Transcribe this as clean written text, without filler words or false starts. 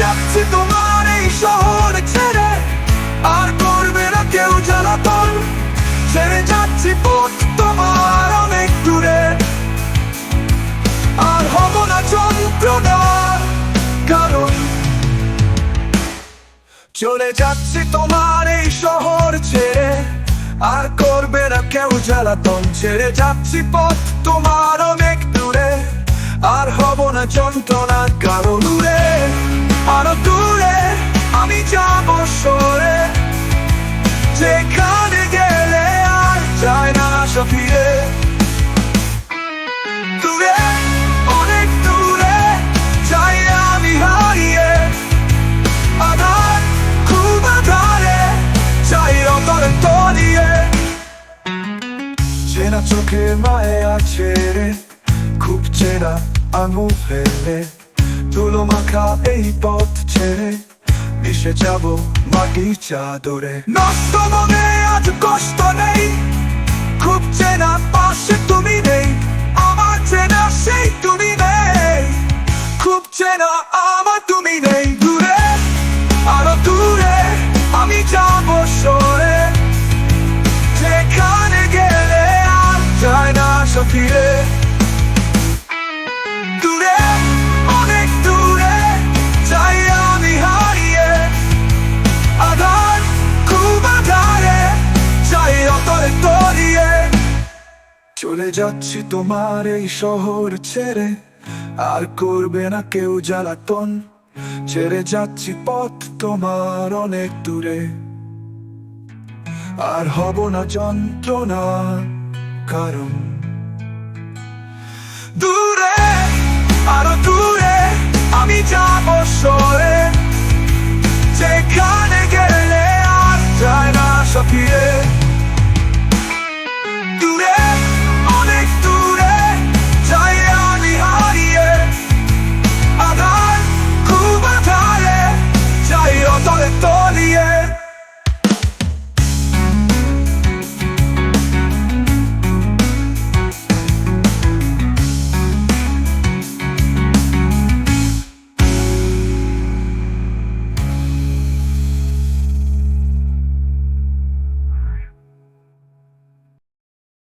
যাচ্ছি তোমার এই শহর ছেড়ে, আর করবে না কেউ জ্বালাতন। ছেড়ে যাচ্ছি পথ তোমার অনেক দূরে, আর হব না যন্ত্রণা কারণ। চলে যাচ্ছি তোমার এই শহর ছেড়ে, আর করবে না কেউ জ্বালাতন। ছেড়ে যাচ্ছি পথ তোমার অনেক দূরে, আর হব না যন্ত্রণা কারো। দূরে আরো দূরে আমি যাব সরে, যেখানে গেলে আর যায় না আসা ফিরে। দূরে অনেক দূরে যাই আমি হারিয়ে, আধার খুব আধারে চাই অতরে তলিয়ে। চেনা চোখে মায়া ছেড়ে, খুব চেনা আঙুল ফেলে, ধুলো মাখা এই পথ ছেড়ে মিশে যাব মাটির চাদরে। নষ্ট মনে আজ কষ্ট নেই, খুব চেনা পাশে তুমি নেই। আমার চেনা সেই তুমি নেই, খুব চেনা আমার তুমি নেই। দূরে আরো দূরে আমি যাব সরে, যেখানে গেলে আর যায় না আসা ফিরে। দূরে অনেক দূরে যাই আমি হারিয়ে, আধার খুব আধারে চাই অতরে তলিয়ে। চলে যাচ্ছি তোমার এই শহর ছেড়ে, আর করবে না কেউ জ্বালাতন। ছেড়ে যাচ্ছি পথ তোমার অনেক দূরে, আর হব না যন্ত্রণা কারণ। দূরে আরো দূরে আমি যাব সরে,